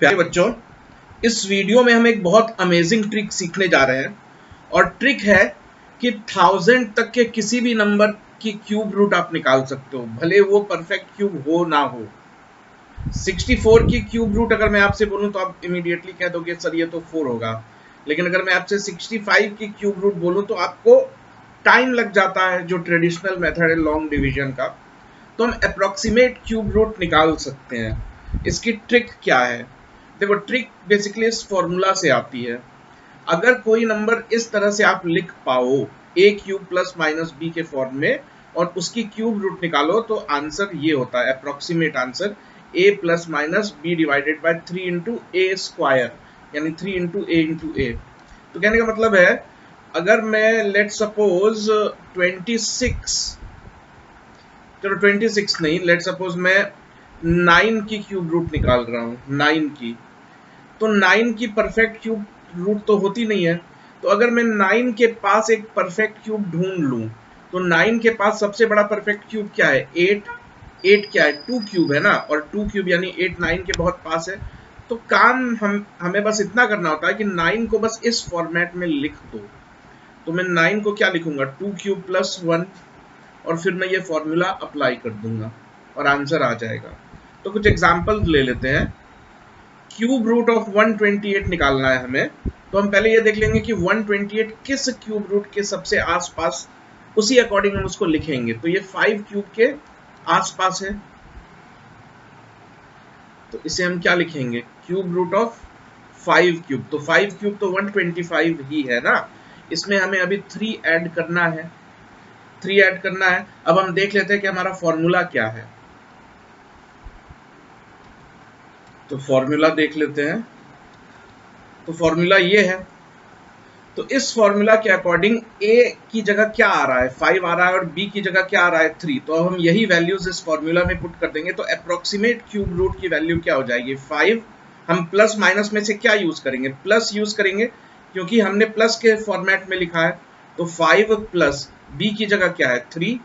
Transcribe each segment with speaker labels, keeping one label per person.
Speaker 1: प्यारे बच्चों, इस वीडियो में हम एक बहुत अमेजिंग ट्रिक सीखने जा रहे हैं और ट्रिक है कि 1000 तक के किसी भी नंबर की क्यूब रूट आप निकाल सकते हो, भले वो परफेक्ट क्यूब हो ना हो। 64 की क्यूब रूट अगर मैं आपसे बोलूं तो आप इमीडिएटली कह दोगे सर ये तो 4 होगा, लेकिन अगर मैं आपसे 65 की क्यूब रूट बोलूं तो आपको टाइम लग जाता है, जो ट्रेडिशनल मेथड है लॉन्ग डिवीजन का। तो हम अप्रोक्सीमेट क्यूब रूट निकाल सकते हैं। इसकी ट्रिक क्या है? देखो, ट्रिक बेसिकली इस फॉर्मूला से आती है। अगर कोई नंबर इस तरह से आप लिख पाओ, ए क्यूब प्लस माइनस बी के फॉर्म में, और उसकी क्यूब रूट निकालो, तो आंसर ये होता है approximate answer a plus minus b divided by 3 into a square, यानी 3 इंटू ए। तो कहने का मतलब है, अगर मैं लेट सपोज 26, चलो 26 नहीं, लेट सपोज मैं 9 की क्यूब रूट निकाल रहा हूँ, 9 की, तो 9 की परफेक्ट क्यूब रूट तो होती नहीं है। तो अगर मैं 9 के पास एक परफेक्ट क्यूब ढूंढ लूं, तो 9 के पास सबसे बड़ा परफेक्ट क्यूब क्या है? 8। 8 क्या है? 2 क्यूब है ना, और 2 क्यूब यानी 8 9 के बहुत पास है। तो काम हमें बस इतना करना होता है कि 9 को बस इस फॉर्मेट में लिख दो। तो मैं 9 को क्या लिखूंगा? 2 क्यूब प्लस 1, और फिर मैं ये फॉर्मूला अप्लाई कर दूंगा और आंसर आ जाएगा। तो कुछ एग्जांपल्स ले लेते हैं। क्यूब रूट ऑफ 128 निकालना है हमें, तो हम पहले ये देख लेंगे कि 128 किस क्यूब रूट के सबसे आसपास, उसी अकॉर्डिंग हम उसको लिखेंगे। तो ये 5 क्यूब के आसपास है, तो इसे हम क्या लिखेंगे? Cube root of 5 cube. तो 5 क्यूब तो 125 ही है ना, इसमें हमें अभी 3 ऐड करना है। 3 ऐड करना है। अब हम देख लेते हैं कि हमारा फॉर्मूला क्या है। तो फॉर्मूला देख लेते हैं। तो फॉर्मूला ये है। तो इस फॉर्मूला के अकॉर्डिंग a की जगह क्या आ रहा है? 5 आ रहा है, और b की जगह क्या आ रहा है? 3। तो अब हम यही वैल्यूज इस फॉर्मूला में पुट कर देंगे, तो अप्रोक्सीमेट क्यूब रूट की वैल्यू क्या हो जाएगी? 5। हम प्लस माइनस में से क्या यूज करेंगे? प्लस यूज करेंगे, क्योंकि हमने प्लस के फॉर्मेट में लिखा है। तो 5 प्लस b की जगह क्या है? 3।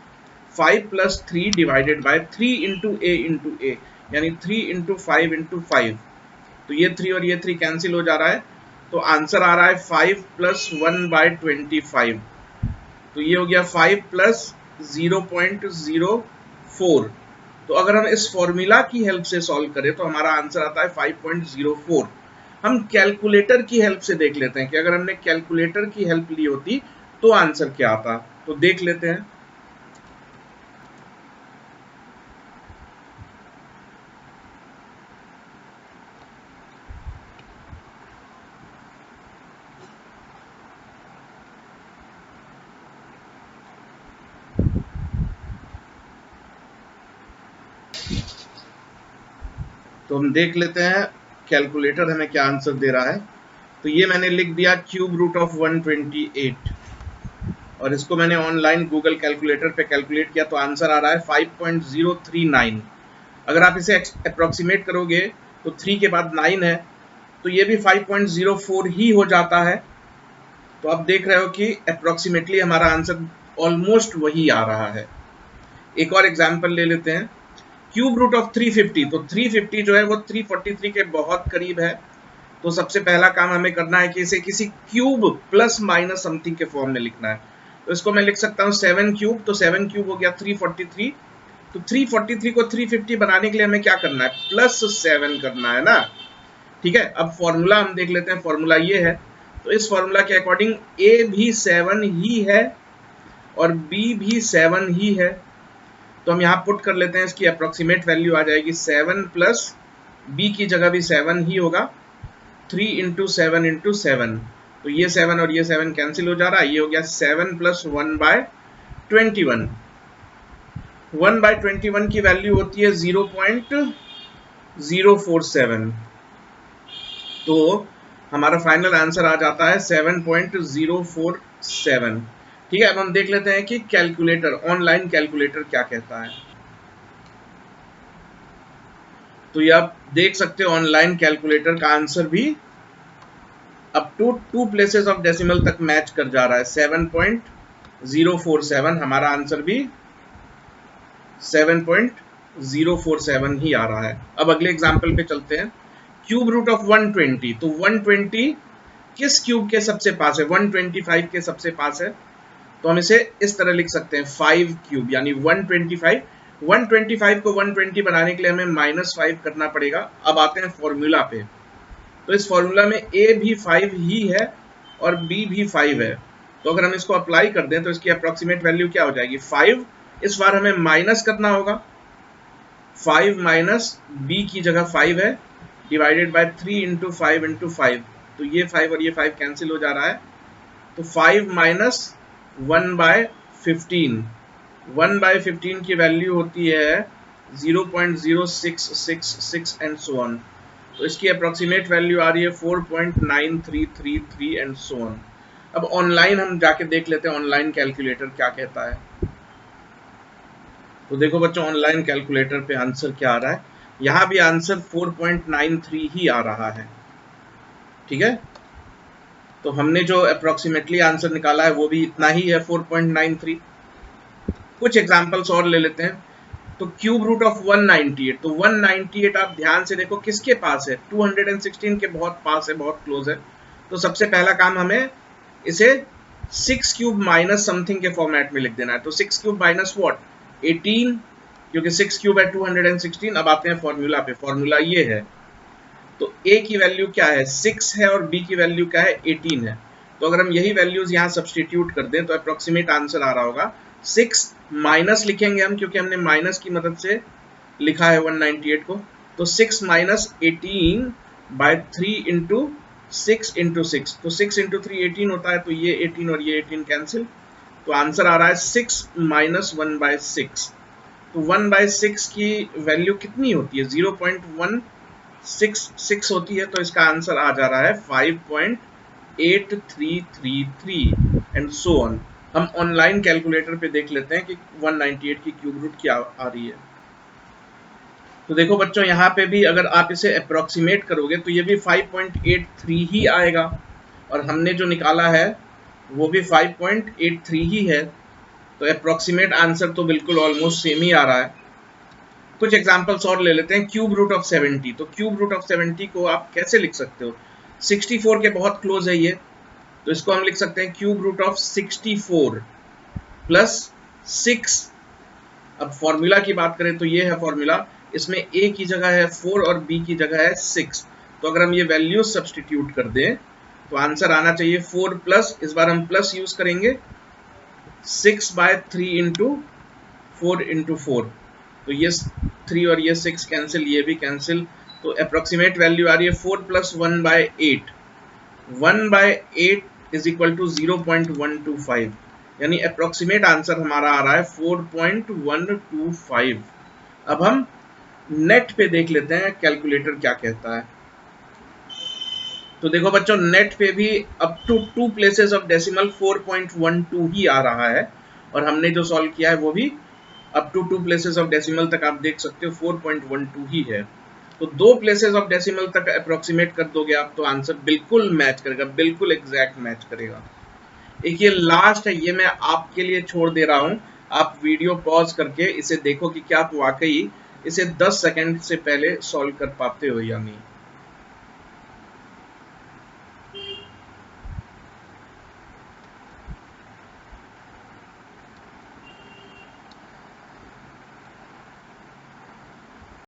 Speaker 1: 5 प्लस 3 डिवाइडेड बाय 3 इंटू ए, यानी 3 इंटू 5 इंटू 5। तो ये 3 और ये 3 कैंसिल हो जा रहा है, तो आंसर आ रहा है 5 प्लस 1/25। तो ये हो गया 5 प्लस 0.04। तो अगर हम इस फॉर्मूला की हेल्प से सॉल्व करें तो हमारा आंसर आता है 5.04। हम कैलकुलेटर की हेल्प से देख लेते हैं कि अगर हमने कैलकुलेटर की हेल्प ली होती तो आंसर क्या आता। तो देख लेते हैं। तो हम देख लेते हैं कैलकुलेटर हमें क्या आंसर दे रहा है। तो ये मैंने लिख दिया क्यूब रूट ऑफ 128, और इसको मैंने ऑनलाइन गूगल कैलकुलेटर पे कैलकुलेट किया, तो आंसर आ रहा है 5.039। अगर आप इसे अप्रोक्सीमेट करोगे तो 3 के बाद 9 है, तो ये भी 5.04 ही हो जाता है। तो आप देख रहे हो कि अप्रोक्सीमेटली हमारा आंसर ऑलमोस्ट वही आ रहा है। एक और एग्जांपल ले लेते हैं। क्यूब रूट ऑफ 350, तो 350 जो है वो 343 के बहुत करीब है। तो सबसे पहला काम हमें करना है कि इसे किसी क्यूब प्लस माइनस समथिंग के फॉर्म में लिखना है। तो इसको मैं लिख सकता हूँ 7 क्यूब, तो 7 क्यूब हो गया 343। तो 343 को 350 बनाने के लिए हमें क्या करना है? प्लस 7 करना है ना। ठीक है, अब फॉर्मूला हम देख लेते हैं। फॉर्मूला ये है, तो इस फॉर्मूला के अकॉर्डिंग ए भी 7 ही है और बी भी 7 ही है। तो हम यहाँ पुट कर लेते हैं, इसकी अप्रोक्सीमेट वैल्यू आ जाएगी 7 प्लस बी की जगह भी 7 ही होगा, 3 इंटू 7 इंटू 7। तो ये 7 और ये 7 कैंसिल हो जा रहा है, ये हो गया 7 प्लस 1/21। 1/21 की वैल्यू होती है 0.047। तो हमारा फाइनल आंसर आ जाता है 7.047। ठीक है, अब हम देख लेते हैं कि कैलकुलेटर, ऑनलाइन कैलकुलेटर क्या कहता है। तो ये आप देख सकते हो, ऑनलाइन कैलकुलेटर का आंसर भी up to 2 places of decimal तक मैच कर जा रहा है। 7.047, हमारा आंसर भी 7.047 ही आ रहा है। अब अगले एग्जाम्पल पे चलते हैं। क्यूब रूट ऑफ 120, तो 120 किस क्यूब के सबसे पास है? 125 के सबसे पास है, तो हम इसे इस तरह लिख सकते हैं 5 क्यूब, यानी 125। 125 को 120 बनाने के लिए हमें -5 करना पड़ेगा। अब आते हैं फॉर्मूला पे, तो इस फॉर्मूला में a भी 5 ही है और b भी 5 है, तो अगर हम इसको अप्लाई कर दें तो इसकी अप्रोक्सीमेट वैल्यू क्या हो जाएगी? 5। इस बार हमें माइनस करना होगा, 5 माइनस b की जगह 5 है, डिवाइडेड बाय 3 इंटू 5 इंटू 5, तो ये 5 और ये 5 कैंसिल हो जा रहा है, तो 5 माइनस 1/15, 1/15 की वैल्यू होती है 0.0666 एंड सो ऑन, तो इसकी अप्रोक्सीमेट वैल्यू आ रही है 4.9333 एंड सो ऑन। अब ऑनलाइन हम जाके देख लेते हैं ऑनलाइन कैलकुलेटर क्या कहता है। तो देखो बच्चों, ऑनलाइन कैलकुलेटर पे आंसर क्या आ रहा है, यहाँ भी आंसर 4.93 ही आ रहा है, ठीक है। तो हमने जो अप्रोक्सीमेटली आंसर निकाला है वो भी इतना ही है, 4.93। कुछ एग्जांपल्स और ले लेते हैं। तो क्यूब रूट ऑफ 198, तो 198 आप ध्यान से देखो किसके पास है? 216 के बहुत पास है, बहुत क्लोज है। तो सबसे पहला काम हमें इसे 6 क्यूब माइनस समथिंग के फॉर्मेट में लिख देना है। तो 6 क्यूब माइनस व्हाट? 18, क्योंकि 6 क्यूब है 216। अब आते हैं फॉर्मूला पे, फॉर्मूला ये है, तो a की वैल्यू क्या है? 6 है और b की वैल्यू क्या है? 18 है। तो अगर हम यही वैल्यूज यहाँ सब्सटीट्यूट कर दें तो अप्रोक्सीमेट आंसर आ रहा होगा 6 माइनस लिखेंगे हम, क्योंकि हमने माइनस की मदद से लिखा है 198 को, तो 6 माइनस 18 बाय 3 इंटू 6 इंटू 6, तो 6 इंटू 3 18 होता है, तो ये 18 और ये 18 कैंसिल, तो आंसर आ रहा है 6 माइनस 1/6। तो 1/6 की वैल्यू कितनी होती है? 0.166 होती है, तो इसका आंसर आ जा रहा है 5.8333 एंड सो ऑन। हम ऑनलाइन कैलकुलेटर पे देख लेते हैं कि 198 की क्यूब रूट क्या आ रही है। तो देखो बच्चों, यहाँ पे भी अगर आप इसे अप्रोक्सीमेट करोगे तो ये भी 5.83 ही आएगा, और हमने जो निकाला है वो भी 5.83 ही है, तो अप्रोक्सीमेट आंसर तो बिल्कुल ऑलमोस्ट सेम ही आ रहा है। कुछ एग्जांपल्स और ले लेते हैं। क्यूब रूट ऑफ 70, तो क्यूब रूट ऑफ 70 को आप कैसे लिख सकते हो? 64 के बहुत क्लोज है ये, तो इसको हम लिख सकते हैं क्यूब रूट ऑफ 64 प्लस 6। अब फॉर्मूला की बात करें तो ये है फॉर्मूला, इसमें a की जगह है 4 और b की जगह है 6, तो अगर हम ये वैल्यू सब्सटीट्यूट कर दें तो आंसर आना चाहिए 4 प्लस, इस बार हम प्लस यूज करेंगे, 6/3 इंटू 4 इंटू 4, तो ये 3 और ये 6 कैंसिल, ये भी कैंसिल, तो अप्रोक्सीमेट वैल्यू आ रही है 4 प्लस 1/8, 1/8 इज इक्वल टू 0.125, यानी अप्रोक्सीमेट आंसर हमारा आ रहा है 4.125। अब हम नेट पे देख लेते हैं कैलकुलेटर क्या कहता है। तो देखो बच्चों, नेट पे भी up to 2 places of decimal 4.12 ही आ रहा है, और हमने जो सॉल्व किया है वो भी up to 2 places of decimal तक आप देख सकते हो 4.12 ही है। तो 2 प्लेसेस ऑफ डेसिमल तक अप्रोक्सीमेट कर दोगे आप तो आंसर बिल्कुल मैच करेगा, बिल्कुल एग्जैक्ट मैच करेगा। एक ये लास्ट है, ये मैं आपके लिए छोड़ दे रहा हूं, आप वीडियो पॉज करके इसे देखो कि क्या आप वाकई इसे 10 सेकंड से पहले सॉल्व कर पाते हो या नहीं।